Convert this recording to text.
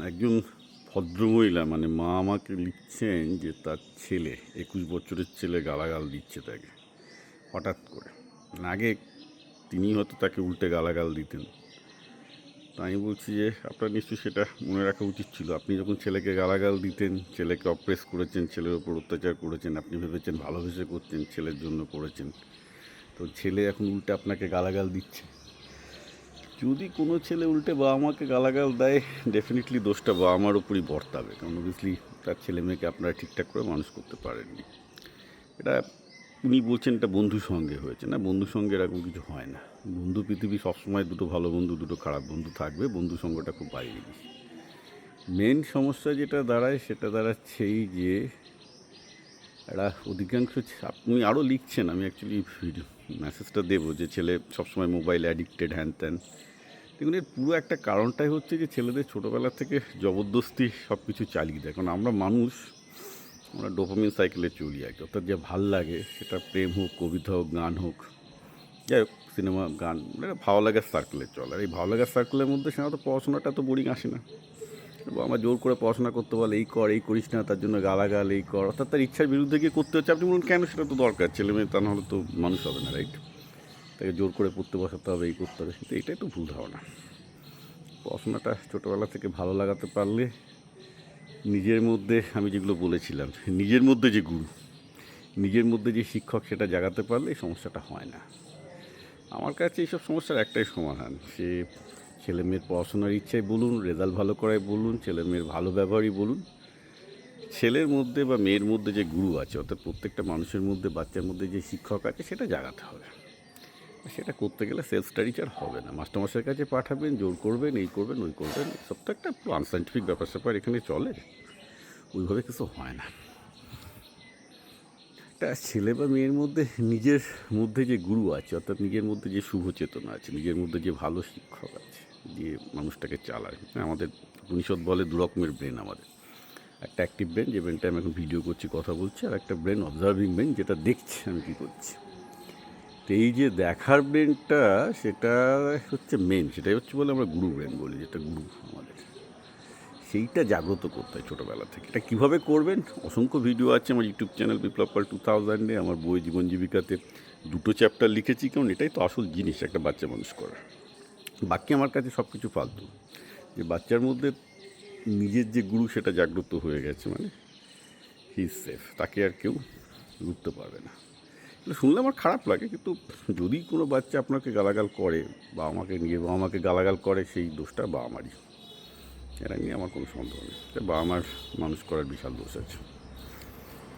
একজন ভদ্রমহিলা মানে মা আমাকে লিখছেন যে তার ছেলে 21 বছরের ছেলে গালাগাল দিচ্ছে তাকে হঠাৎ করে। আগে তিনি হয়তো তাকে উল্টে গালাগাল দিতেন। তো আমি বলছি যে আপনার নিশ্চয়ই সেটা মনে রাখা উচিত ছিল। আপনি যখন ছেলেকে গালাগাল দিতেন, ছেলেকে অপ্রেস করেছেন, ছেলের ওপর অত্যাচার করেছেন, আপনি ভেবেছেন ভালোবেসে করছেন, ছেলের জন্য করেছেন। তো ছেলে এখন উল্টে আপনাকে গালাগাল দিচ্ছে। যদি কোনো ছেলে উল্টে বাবা মাকে গালাগাল দেয়, ডেফিনেটলি দোষটা বাবা মার উপরই বর্তাবে, কারণ অবভিয়াসলি তার ছেলে মেয়েকে আপনারা ঠিকঠাক করে মানুষ করতে পারেননি। এটা উনি বলছেন এটা বন্ধুর সঙ্গে হয়েছে, না বন্ধুর সঙ্গে এরকম কিছু হয় না। বন্ধু পৃথিবী সবসময় দুটো ভালো বন্ধু দুটো খারাপ বন্ধু থাকবে, বন্ধু সঙ্গটা খুব বাইরে জিনিস। মেন সমস্যা যেটা দাঁড়ায় সেটা দাঁড়াচ্ছে এই যে একটা অধিকাংশ আপনি আরও লিখছেন, আমি অ্যাকচুয়ালি ভিডিও মেসেজটা দেবো যে ছেলে সবসময় মোবাইল অ্যাডিক্টেড হ্যান ত্যান। দেখুন এর পুরো একটা কারণটাই হচ্ছে যে ছেলেদের ছোটোবেলা থেকে জবরদস্তি সব কিছু চালিয়ে দেয়। কারণ আমরা মানুষ, আমরা ডোপামিন সাইকেলে চলি আর কি। অর্থাৎ যে ভাল লাগে সেটা প্রেম হোক, কবিতা হোক, গান হোক, যাই হোক, সিনেমা গান, মানে ভালো লাগার সার্কেলে চলে। আর এই ভালো লাগার সার্কেলের মধ্যে সাধারণত পড়াশোনাটা তো বোরিং আসে না। এবং আমার জোর করে পড়াশোনা করতে বলে, এই কর, এই করিস না, তার জন্য গালাগাল, এই কর, অর্থাৎ তার ইচ্ছার বিরুদ্ধে গিয়ে করতে হচ্ছে। আপনি বলুন কেন, সেটা তো দরকার, ছেলে মেয়ে তা নাহলে তো মানুষ হবে না, রাইট? তাকে জোর করে পড়তে বসাতে হবে, এই করতে হবে, কিন্তু এটাই তো ভুল ধারণা। পড়াশোনাটা ছোটোবেলা থেকে ভালো লাগাতে পারলে নিজের মধ্যে, আমি যেগুলো বলেছিলাম, নিজের মধ্যে যে গুরু, নিজের মধ্যে যে শিক্ষক, সেটা জাগাতে পারলে এই সমস্যাটা হয় না। আমার কাছে এইসব সমস্যার একটাই সমাধান, সে ছেলে মেয়ের পড়াশোনার ইচ্ছাই বলুন, রেজাল্ট ভালো করাই বলুন, ছেলে মেয়ের ভালো ব্যবহারই বলুন, ছেলের মধ্যে বা মেয়ের মধ্যে যে গুরু আছে, অর্থাৎ প্রত্যেকটা মানুষের মধ্যে, বাচ্চার মধ্যে যে শিক্ষক আছে, সেটা জাগাতে হবে। সেটা করতে গেলে সেলফ স্টাডি আর হবে না, মাস্টারমশাইয়ের কাছে পাঠাবেন, জোর করবেন, এই করবেন, ওই করবেন, সব তো একটা আনসাইন্টিফিক ব্যাপার স্যাপার এখানে চলে, ওইভাবে কিছু হয় না। একটা ছেলে বা মেয়ের মধ্যে নিজের মধ্যে যে গুরু আছে, অর্থাৎ নিজের মধ্যে যে শুভ চেতনা আছে, নিজের মধ্যে যে ভালো শিক্ষক আছে, যে মানুষটাকে চালায়। আমাদের উপনিষদ বলে দু রকমের ব্রেন আমাদের, একটা অ্যাক্টিভ ব্রেন, যে ব্রেনটা আমি এখন ভিডিও করছি, কথা বলছি, আর একটা ব্রেন অবজার্ভিং ব্রেন, যেটা দেখছে আমি কী করছি। তো এই যে দেখার ব্রেনটা, সেটা হচ্ছে মেন, সেটাই হচ্ছে বলে আমরা গুরু ব্রেন বলি, যেটা গুরু আমাদের, সেইটা জাগ্রত করতে হয় ছোটোবেলা থেকে। এটা কীভাবে করবেন, অসংখ্য ভিডিও আছে আমার ইউটিউব চ্যানেল বিপ্লব পাল 2000-এ। আমার বই জীবন জীবিকাতে 2টো চ্যাপ্টার লিখেছি, কারণ এটাই তো আসল জিনিস একটা বাচ্চা মানুষ করার। বাকি আমার কাছে সব কিছু ফালতু। যে বাচ্চার মধ্যে নিজের যে গুরু, সেটা জাগ্রত হয়ে গেছে, মানে হি ইজ সেফ, তাকে আর কেউ রুখতে পারবে না। শুনলে আমার খারাপ লাগে, কিন্তু যদি কোনো বাচ্চা আপনাকে গালাগাল করে, বাবা মাকে নিয়ে বাবা মাকে গালাগাল করে, সেই দোষটা বাবা মারই, এটা নিয়ে আমার কোনো সন্দেহ নেই। বাবা মার মানুষ করার বিশাল দোষ আছে।